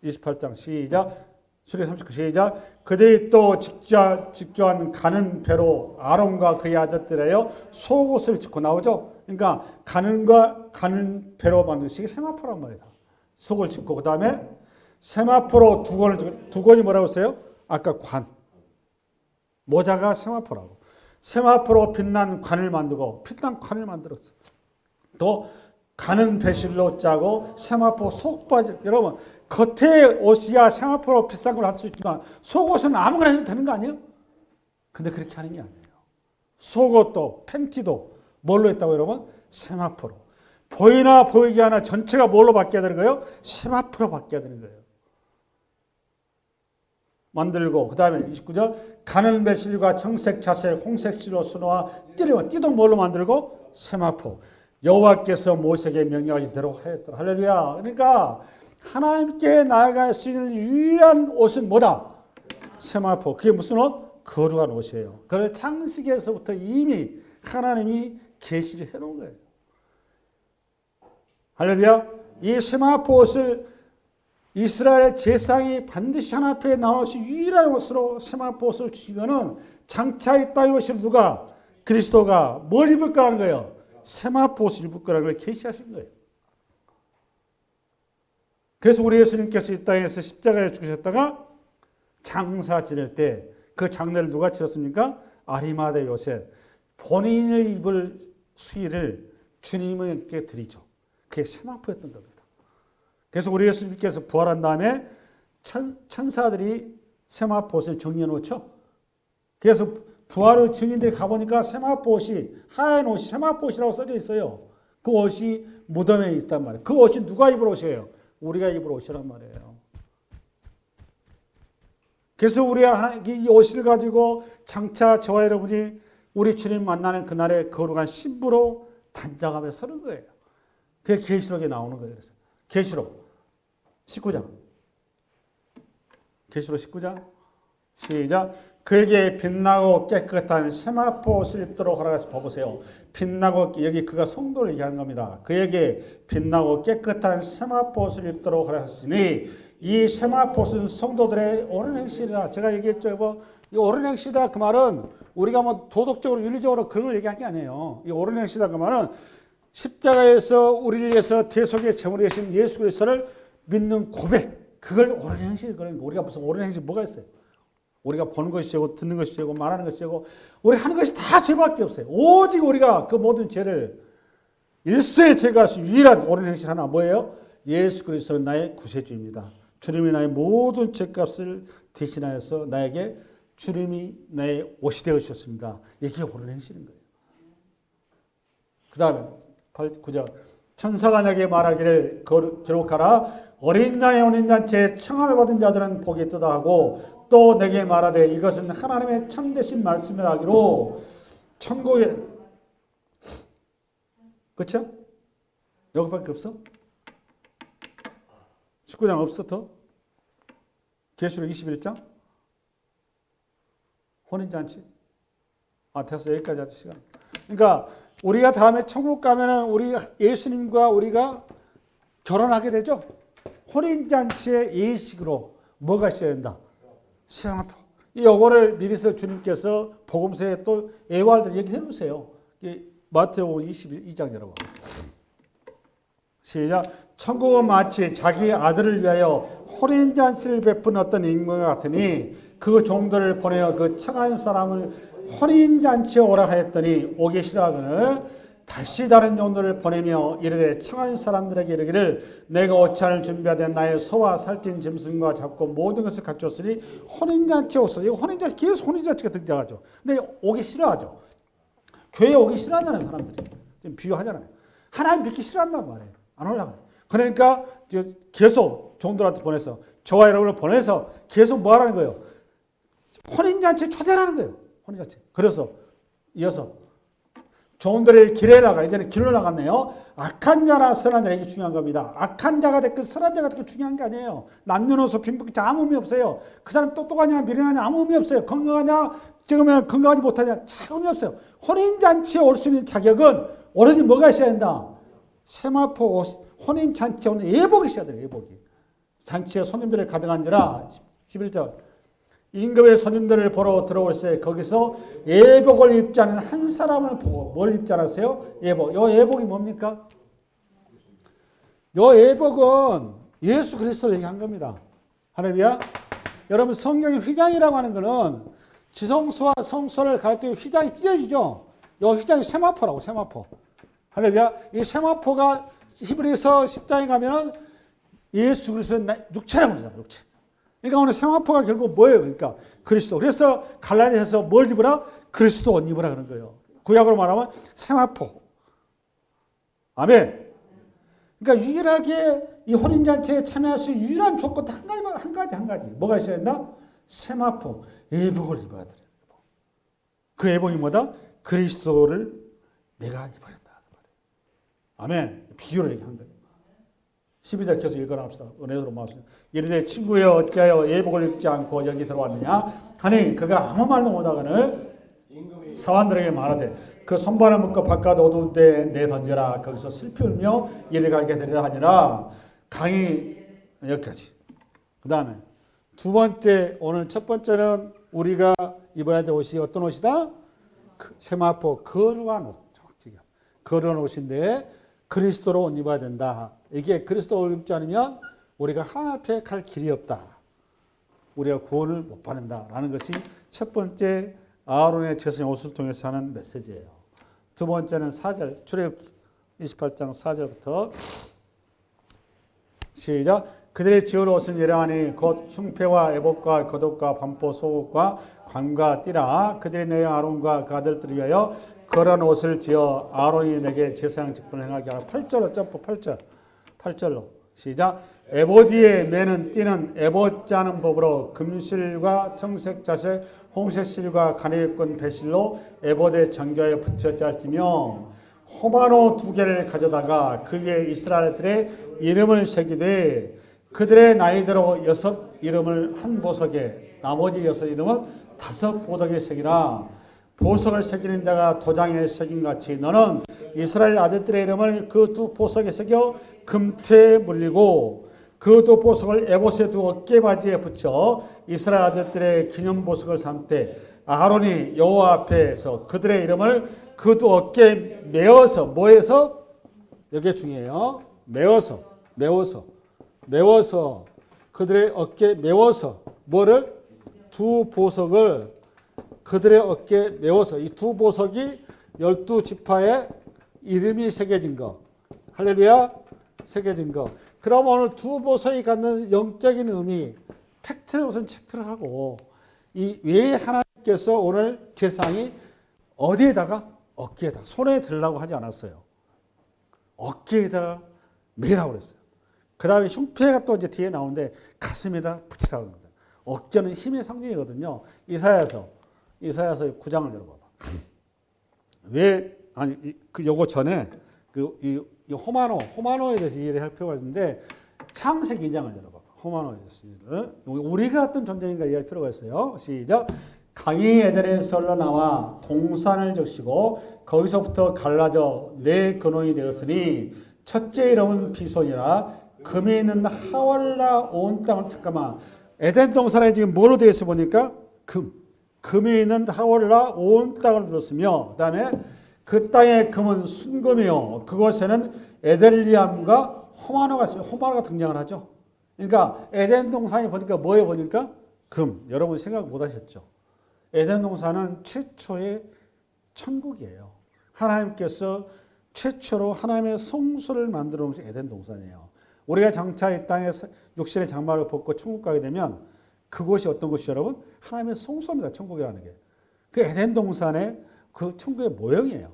28장 시작. 출애굽기 39 시작. 그들이 또 직조한 가는 배로 아론과 그의 아들들에요 속옷을 짓고 나오죠. 그러니까 가는 배로 만든 식이 세마포란 말이다. 속을 짓고 그 다음에 세마포로 두건이 뭐라고 했어요? 아까 관. 모자가 세마포라고. 세마포로 빛난 관을 만들고 빛난 관을 만들었어. 또 가는 배실로 짜고 세마포 속바지. 여러분 겉에 옷이야 세마포로 비싼 걸 할 수 있지만 속옷은 아무거나 해도 되는 거 아니에요? 근데 그렇게 하는 게 아니에요. 속옷도 팬티도 뭘로 했다고 여러분? 세마포로. 보이나 보이지 않아 전체가 뭘로 바뀌어야 되는 거예요? 세마포로 바뀌어야 되는 거예요. 만들고 그 다음에 29절 가는 배실과 청색 자색 홍색 실로 수놓아 띠도 뭘로 만들고? 세마포. 여호와께서 모세에게 명령하신 대로 하였더라. 할렐루야. 그러니까 하나님께 나아갈 수 있는 유일한 옷은 뭐다? 세마포. 그게 무슨 옷? 거룩한 옷이에요. 그걸 창세기에서부터 이미 하나님이 계시를 해놓은 거예요. 할렐루야. 이 세마포 옷을 이스라엘 제사장이 반드시 하나님 앞에 나올 수 유일한 옷으로 세마포 옷을 주시면은 장차 이 땅에 오실 누가? 그리스도가 뭘 입을 거라는 거예요? 세마포 옷을 입을 거라는 걸 계시하신 거예요. 그래서 우리 예수님께서 이 땅에서 십자가에 죽으셨다가 장사 지낼 때 그 장례를 누가 치렀습니까? 아리마대 요셉. 본인을 입을 수의를 주님에게 드리죠. 그게 세마포였던 겁니다. 그래서 우리 예수님께서 부활한 다음에 천사들이 세마포옷을 정리해 놓죠. 그래서 부활의 증인들이 가보니까 세마포옷이 하얀 옷이 세마포옷이라고 써져 있어요. 그 옷이 무덤에 있단 말이에요. 그 옷이 누가 입을 옷이에요? 우리가 입을 옷이란 말이에요. 그래서 우리가 이 옷을 가지고 장차 저와 여러분이 우리 주님 만나는 그날의 거룩한 신부로 단장하며 서는 거예요. 그게 계시록에 나오는 거예요. 그래서 계시록 19장. 계시록 19장. 시작. 그에게 빛나고 깨끗한 세마포 옷을 입도록 하라고 봐보세요. 빛나고 여기 그가 성도를 얘기하는 겁니다. 그에게 빛나고 깨끗한 세마포 옷을 입도록 하라 하시니 이 세마포 옷은 성도들의 옳은 행실이라. 제가 얘기했죠. 이 옳은 행실이다 그 말은 우리가 뭐 도덕적으로 윤리적으로 그런 걸 얘기한 게 아니에요. 이 옳은 행실이다 그 말은 십자가에서 우리를 위해서 대속의 제물이 되신 예수 그리스도를 믿는 고백. 그걸 옳은 행실. 그러니까 우리가 무슨 옳은 행실 뭐가 있어요? 우리가 보는 것이 죄고 듣는 것이 죄고 말하는 것이 죄고 우리 하는 것이 다 죄밖에 없어요. 오직 우리가 그 모든 죄를 일체의 제거할 수 유일한 옳은 행실 하나 뭐예요? 예수 그리스도는 나의 구세주입니다. 주님이 나의 모든 죄값을 대신하여서 나에게 주님이 나의 옷이 되어주셨습니다. 이게 옳은 행실인 거예요. 그 다음에 9절 천사가 내게 말하기를 기록하라. 어린 양의 혼인잔치에 청함을 받은 자들은 복이 있도다 하고 또 내게 말하되 이것은 하나님의 참되신 말씀을 하기로 천국에 그렇죠? 여기밖에 없어? 19장 없어 더? 계시록 21장? 혼인잔치? 됐어. 여기까지 하자 시간. 그러니까 우리가 다음에 천국 가면은 우리 예수님과 우리가 결혼하게 되죠. 혼인잔치의 예식으로 뭐가 있어야 된다? 세마포. 이 요거를 미리서 주님께서 복음서에 또 예화를 얘기해 놓으세요. 마태복음 22장 여러분. 시작. 천국은 마치 자기 아들을 위하여 혼인잔치를 베푼 어떤 인물과 같으니 그 종들을 보내어 그 청한 사람을 혼인잔치에 오라 하였더니 오기 싫어하거늘 다시 다른 종들을 보내며 이르되 청한 사람들에게 이르기를 내가 옷차를 준비하된 나의 소와 살찐 짐승과 잡고 모든 것을 갖췄으니 혼인잔치에 오소서. 이거 혼인잔치, 계속 혼인잔치가 등장하죠. 근데 오기 싫어하죠. 교회에 오기 싫어하잖아요, 사람들이. 지금 비유하잖아요. 하나님 믿기 싫어한단 말이에요. 안 올라가요. 그러니까 계속 종들한테 보내서 저와 여러분을 보내서 계속 뭐 하라는 거예요? 혼인잔치에 초대하라는 거예요. 혼인잔치. 그래서 이어서 종들의 길에 나가, 이제는 길로 나갔네요. 악한 자나 선한 자, 이게 중요한 겁니다. 악한 자가 됐건 선한 자가 됐건 중요한 게 아니에요. 남녀노소 빈부자 아무 의미 없어요. 그 사람 똑똑하냐 미련하냐 아무 의미 없어요. 건강하냐 지금은 건강하지 못하냐 참 의미 없어요. 혼인잔치에 올 수 있는 자격은 오로지 뭐가 있어야 된다? 세마포 혼인잔치에 오는 예복이 있어야 돼요. 예복이. 잔치에 손님들이 가득한지라 11절 임금의 손님들을 보러 들어올세 거기서 예복을 입지 않은 한 사람을 보고 뭘 입지 않았어요? 예복. 요 예복이 뭡니까? 요 예복은 예수 그리스도를 얘기한 겁니다. 할렐루야. 여러분 성경의 휘장이라고 하는 것은 지성소와 성소를 가리키는 휘장이 찢어지죠. 요 휘장이 세마포라고 세마포. 할렐루야. 이 세마포가 히브리서 10장에 가면 예수 그리스도의 육체라고 그러잖아요. 육체. 그러니까 오늘 세마포가 결국 뭐예요? 그러니까 그리스도. 그래서 갈라디아서 뭘 입으라? 그리스도 옷 입으라 그런 거예요. 구약으로 말하면 세마포. 아멘. 그러니까 유일하게 이 혼인잔치에 참여할 수 있는 유일한 조건 한 가지. 뭐가 있어야 된다? 세마포. 예복을 입어야 돼요. 그 예복이 뭐다? 그리스도를 내가 입어야 된다. 아멘. 비유로 얘기한 거예요. 12절 계속 읽어라 합시다. 은혜로 말씀. 이르되 친구여 어찌하여 예복을 입지 않고 여기 들어왔느냐 하니 그가 아무 말도 못하거늘 사환들에게 말하되 그 손발을 묶어 바깥 어두운 데 내던져라. 거기서 슬피 울며 이를 가게 되리라 하니라. 강의 여기까지. 그 다음에 두 번째, 오늘 첫 번째는 우리가 입어야 될 옷이 어떤 옷이다? 세마포 거룩한 옷. 거룩한 옷인데 그리스도로 옷 입어야 된다. 이게 그리스도를 입지 않으면 우리가 하나님 앞에 갈 길이 없다. 우리가 구원을 못 받는다라는 것이 첫 번째 아론의 제사장 옷을 통해서 하는 메시지예요. 두 번째는 4절, 출애굽 28장 4절부터 시작. 그들의 지을 옷은 이러하니 곧 흉패와 애복과 겉옷과 반포 속옷과 관과 띠라. 그들이 내 아론과 그 아들들을 위하여 그런 옷을 지어 아론이 내게 제사장 직분을 행하게 하라. 8절로 점프 8절로 시작. 에보디에 매는 띠는 에봇 짜는 법으로 금실과 청색자색 홍색실과 가네육건 배실로 에봇의 정교에 붙여 짤지며 호마노 2개를 가져다가 그 위에 이스라엘들의 이름을 새기되 그들의 나이대로 6 이름을 한 보석에 나머지 6 이름은 5 보석에 새기라. 보석을 새기는 자가 도장에 새김같이 너는 이스라엘 아들들의 이름을 그 2 보석에 새겨 금태에 물리고 그 2 보석을 에봇의 2 어깨바지에 붙여 이스라엘 아들들의 기념보석을 삼되 아론이 여호와 앞에서 그들의 이름을 그 2 어깨에 메어서 뭐해서? 이게 중요해요. 메워서 그들의 어깨에 메워서 뭐를? 2 보석을 그들의 어깨에 메워서 이 2 보석이 12지파의 이름이 새겨진 거. 할렐루야. 새겨진 거. 그럼 오늘 2 보석이 갖는 영적인 의미, 팩트를 우선 체크를 하고 이 왜 하나님께서 오늘 제사장이 어디에다가? 어깨에다. 손에 들라고 하지 않았어요. 어깨에다 매라고 그랬어요. 그 다음에 흉패가 또 이제 뒤에 나오는데 가슴에다 붙이라고 합니다. 어깨는 힘의 상징이거든요. 이사야서 9장을 열어봐봐. 왜, 아니, 요거 전에, 이 호마노에 대해서 이해를 할 필요가 있는데, 창세기 2장을 열어봐봐. 호마노에 대해서. 우리가 어떤 존재인가 이해할 필요가 있어요. 시작. 강이 에덴에서 흘러나와 동산을 적시고, 거기서부터 갈라져 내 근원이 되었으니, 첫째 이름은 비손이라, 금에 있는 하월라 온 땅을, 잠깐만. 에덴 동산에 지금 뭐로 되어 있어 보니까, 금이 있는 하월라 온 땅을 들었으며 그 다음에 그 땅의 금은 순금이요 그곳에는 에델리암과 호마노가 있으며 호마노가 등장을 하죠. 그러니까 에덴 동산이 보니까 뭐에 보니까 금. 여러분 생각 못 하셨죠? 에덴 동산은 최초의 천국이에요. 하나님께서 최초로 하나님의 성소를 만들어 놓은 것이 에덴 동산이에요. 우리가 장차 이 땅에서 육신의 장막을 벗고 천국 가게 되면 그곳이 어떤 곳이죠, 여러분? 하나님의 성소입니다. 천국이라는 게. 그 에덴 동산의 그 천국의 모형이에요.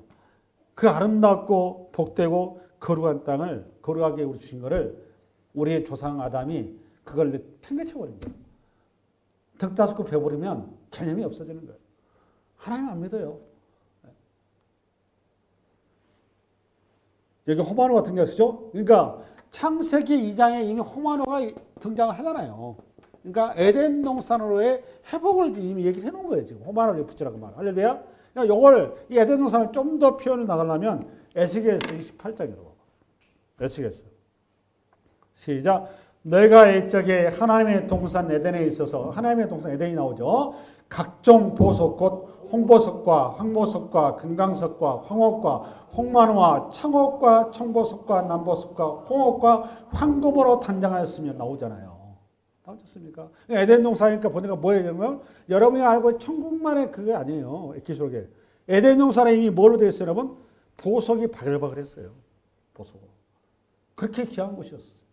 그 아름답고 복되고 거룩한 땅을 거룩하게 우리 주신 거를 우리의 조상 아담이 그걸 팽개쳐버린 거예요. 득다섯고 배버리면 개념이 없어지는 거예요. 하나님 안 믿어요. 여기 호마노가 등장하시죠? 그러니까 창세기 2장에 이미 호마노가 등장을 하잖아요. 그러니까 에덴 동산으로의 회복을 이미 얘기를 해놓은 거예요. 지금 호마노를 붙이라고 말. 할렐루야. 그러니까 이걸 이 에덴 동산을 좀 더 표현을 나가려면 에스겔서 28장이라고. 에스겔서. 시작. 너희가 옛적에 하나님의 동산 에덴에 있어서 하나님의 동산 에덴이 나오죠. 각종 보석 곧 홍보석과 황보석과 금강석과 황옥과 홍마노와 창옥과 청보석과 남보석과 홍옥과 황금으로 단장하였으며 나오잖아요. 나오셨습니까? 에덴 동산이니까 보니까 뭐예요? 그러면 여러분이 알고 천국만의 그게 아니에요. 에키스록에 에덴 동산에 이미 뭘로 되어 있어요, 여러분? 보석이 바글바글했어요. 보석으로. 그렇게 귀한 곳이었어요.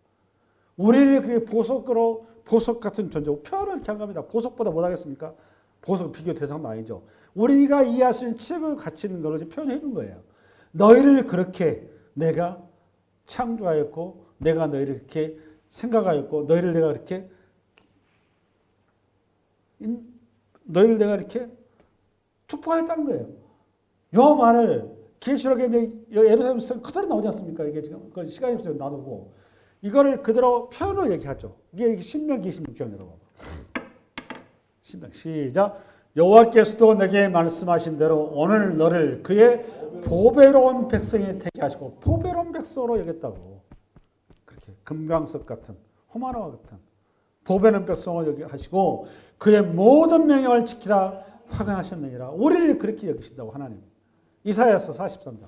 우리를 그렇게 보석으로 보석 같은 존재고 표현을 이렇게 한 겁니다. 보석보다 못하겠습니까? 보석 비교 대상도 아니죠. 우리가 이해할 수 있는 치욕을 갖추는 걸 표현해 준 거예요. 너희를 그렇게 내가 창조하였고 내가 너희를 이렇게 생각하였고 너희를 내가 이렇게 축복하였다는 거예요. 요 말을 계시록에 이제 예루살렘에서 그대로 나오지 않습니까? 이게 지금 그 시간이 없어서 나누고 이거를 그대로 표현으로 얘기하죠. 이게 신명기 26장이라고. 신명 시작. 여호와께서도 내게 말씀하신 대로 오늘 너를 그의 보배로운 백성이 되게 하시고 보배로운 백성으로 여겼다고. 그렇게 금강석 같은 호마노와 같은 보배로운 백성으로 여기 하시고 그의 모든 명령을 지키라 확언하셨느니라. 우리를 그렇게 여기신다고 하나님. 이사야서 43장.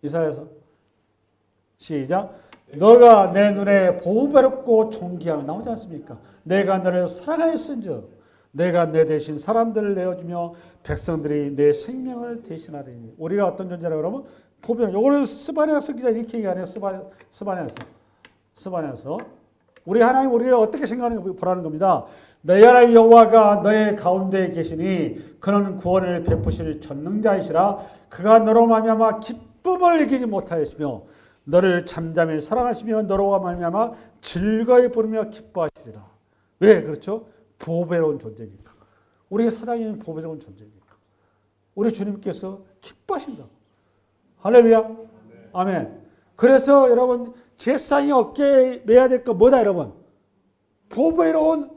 이사야서 시작. 너가 내 눈에 보배롭고 존귀하며 나오지 않습니까? 내가 너를 사랑하였은즉 내가 내 대신 사람들을 내어주며 백성들이 내 생명을 대신하리니. 우리가 어떤 존재라고 그러면 보배로운. 이거를 스바냐서 기자 이렇게 얘기하네요. 스바냐서 우리 하나님 우리를 어떻게 생각하는가 보라는 겁니다. 너희 하나님 여호와가 너의 가운데 계시니 그는 구원을 베푸실 전능자이시라. 그가 너로 말미암아 기쁨을 이기지 못하였으며 너를 잠잠히 사랑하시며 너로 말미암아 즐거이 부르며 기뻐하시리라. 왜 그렇죠? 보배로운 존재니까. 우리의 사랑이 보배로운 존재니까. 우리 주님께서 기뻐하신다. 할렐루야. 아멘. 그래서 여러분 제사장이 어깨에 매야 될 거 뭐다 여러분? 보배로운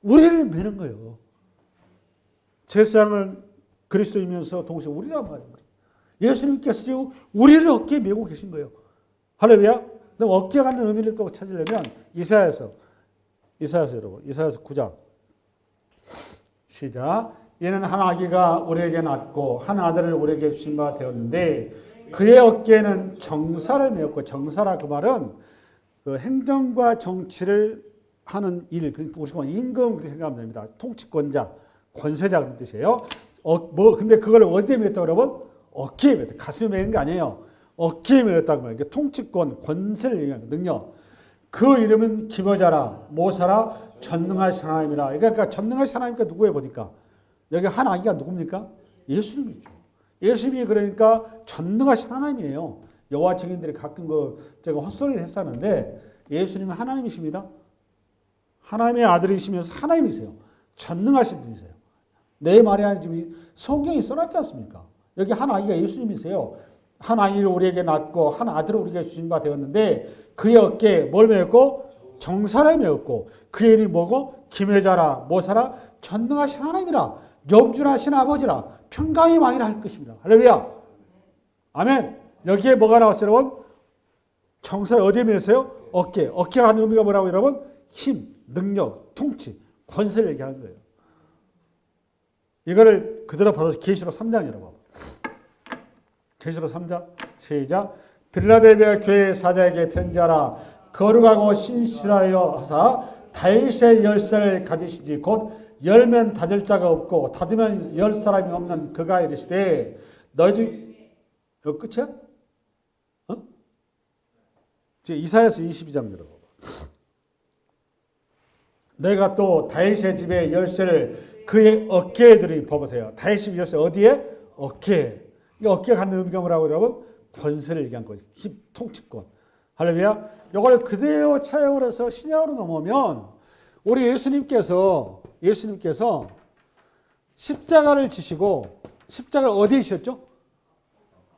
우리를 매는 거예요. 제사장을 그리스도이면서 동시에 우리란 말이에요. 예수님께서 지금 우리를 어깨에 메고 계신 거예요. 할렐루야. 그럼 어깨에 갖는 의미를 또 찾으려면 이사야서 여러분. 이사야서 9장. 시작. 이는 한 아기가 우리에게 낳고 한 아들을 우리에게 주신 바 되었는데 그의 어깨에는 정사를 메었고 정사라 그 말은 그 행정과 정치를 하는 일, 우리가 임금 그렇게 생각하면 됩니다. 통치권자, 권세자 그런 뜻이에요. 근데 그걸 어디에 메었다고 여러분? 어깨에 메었다. 가슴에 메는 게 아니에요. 어깨에 메었다고 말이에요. 통치권, 권세를 얘기하는 능력. 그 이름은 기묘자라, 모사라, 전능하신 하나님이라. 그러니까 전능하신 하나님이니까 누구에 보니까 여기 한 아기가 누굽니까? 예수님이죠. 예수님이 그러니까 전능하신 하나님이에요. 여호와 증인들이 가끔 제가 헛소리를 했었는데 예수님은 하나님이십니다. 하나님의 아들이시면서 하나님이세요. 전능하신 분이세요. 내 말이 아니라 지금 성경에 써놨지 않습니까? 여기 한 아기가 예수님이세요. 한 아이를 우리에게 낳고 한 아들을 우리에게 주신 바 되었는데 그의 어깨에 뭘 메었고? 정사를 메었고 그의 이름이 뭐고? 기묘자라 모사라 전능하신 하나님이라 영준하신 아버지라 평강의 왕이라 할 것입니다. 할렐루야. 아멘. 여기에 뭐가 나왔어요 여러분? 정사를 어디에 메었어요? 어깨. 어깨가 하는 의미가 뭐라고 여러분? 힘, 능력, 통치, 권세를 얘기하는 거예요. 이거를 그대로 받아서 계시록 3장 열어봐. 계시록 3장 시작. 빌라델비아 교회 사자에게 편지하라. 거룩하고 신실하여 하사 다윗의 열쇠를 가지시지 곧 열면 닫을 자가 없고 닫으면 열 사람이 없는 그가 이르시되 너희 중 이거 끝이야? 어? 이사야서 22장 열어봐. 내가 또 다윗의 집에 열쇠를 그의 어깨에 두리니 봐보세요. 다윗의 열쇠 어디에? 어깨에. 이 어깨에 갖는 의미가 뭐라고 여러분? 권세를 얘기한 거예요. 힘, 통치권. 할렐루야. 이걸 그대로 차용을 해서 신약으로 넘어오면 우리 예수님께서 십자가를 지시고 십자가를 어디에 지셨죠?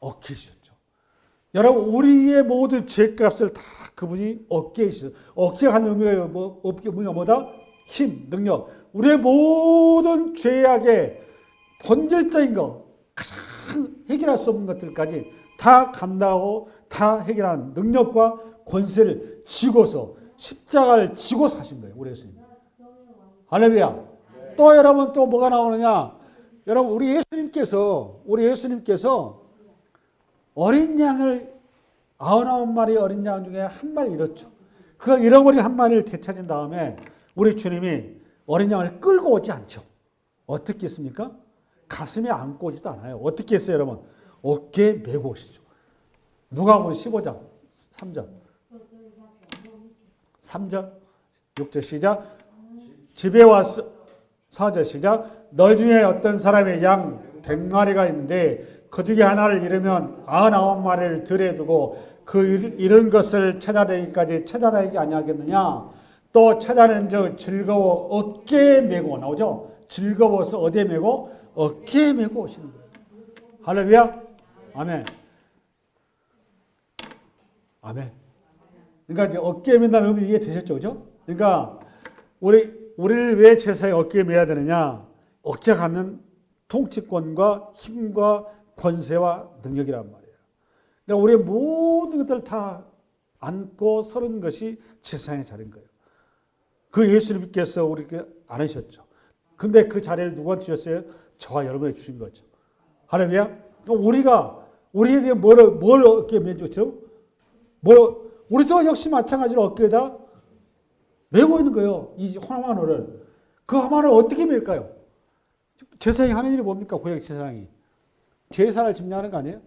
어깨에 지셨죠. 여러분 우리의 모든 죄값을 다 그분이 어깨에 지셨어요. 어깨에 갖는 의미가 의미가 뭐다? 힘, 능력. 우리의 모든 죄악의 본질적인 거 가장 해결할 수 없는 것들까지 다 감당하고 다 해결하는 능력과 권세를 쥐고서 십자가를 지고 사신 거예요. 우리 예수님. 할렐루야. 또 여러분 또 뭐가 나오느냐? 여러분 우리 예수님께서 어린 양을 99마리 어린 양 중에 한 마리 잃었죠. 그 잃어버린 한 마리를 되찾은 다음에 우리 주님이 어린 양을 끌고 오지 않죠. 어떻게 했습니까? 가슴에 안고 오지도 않아요. 어떻게 했어요, 여러분? 어깨에 메고 오시죠. 누가복음 15장 3절 6절 시작. 집에 와서 4절 시작. 너 중에 어떤 사람의 양 100마리가 있는데 그 중에 하나를 잃으면 99마리를 들에 두고 그 잃은 것을 찾아내기까지 찾아다니지 아니하겠느냐. 또 찾아낸 즉 즐거워 어깨에 메고 나오죠. 즐거워서 어디에 메고? 어깨에 메고 오시는 거예요. 할렐루야. 아멘. 아멘. 그러니까 이제 어깨에 맨다는 의미 이해되셨죠? 그죠? 그러니까 우리를 왜 제사에 어깨에 매야 되느냐? 어깨가 갖는 통치권과 힘과 권세와 능력이란 말이에요. 그러니까 우리의 모든 것들을 다 안고 서는 것이 제사의 자리인 거예요. 그 예수님께서 우리에게 안으셨죠. 근데 그 자리를 누구한테 주셨어요? 저와 여러분에게 주신 거죠. 할렐루야. 그러니까 우리에 대해 뭘 어깨에 매죠? 우리도 역시 마찬가지로 어깨에다 메고 있는 거예요. 이 하나만을. 그 하나만을 어떻게 맬까요? 제사장이 하는 일이 뭡니까? 구약 제사장이. 제사를 집례하는 거 아니에요?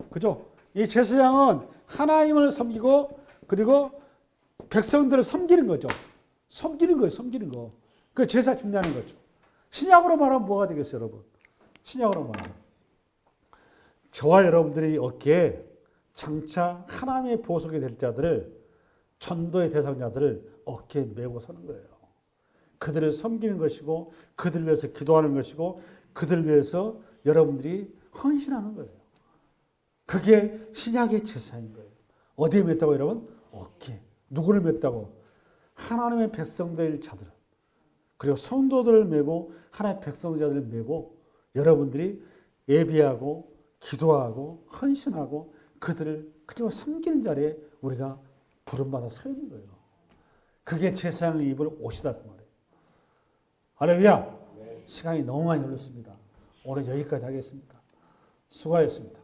그죠? 이 제사장은 하나님을 섬기고 그리고 백성들을 섬기는 거죠. 섬기는 거예요. 섬기는 거. 그 제사 집례하는 거죠. 신약으로 말하면 뭐가 되겠어요, 여러분? 신약으로 말하면. 저와 여러분들이 어깨에 장차 하나님의 보석이 될 자들을, 전도의 대상자들을 어깨에 메고 서는 거예요. 그들을 섬기는 것이고 그들을 위해서 기도하는 것이고 그들을 위해서 여러분들이 헌신하는 거예요. 그게 신약의 제사인 거예요. 어디에 맸다고 여러분? 어깨. 누구를 맸다고? 하나님의 백성들 자들. 그리고 성도들을 메고 하나님의 백성자들을 메고 여러분들이 예비하고 기도하고 헌신하고 그들을 그저 섬기는 자리에 우리가 부름받아 서 있는 거예요. 그게 제사장을 입을 옷이다 그 말이에요. 할렐루야. 시간이 너무 많이 흘렀습니다. 오늘 여기까지 하겠습니다. 수고하셨습니다.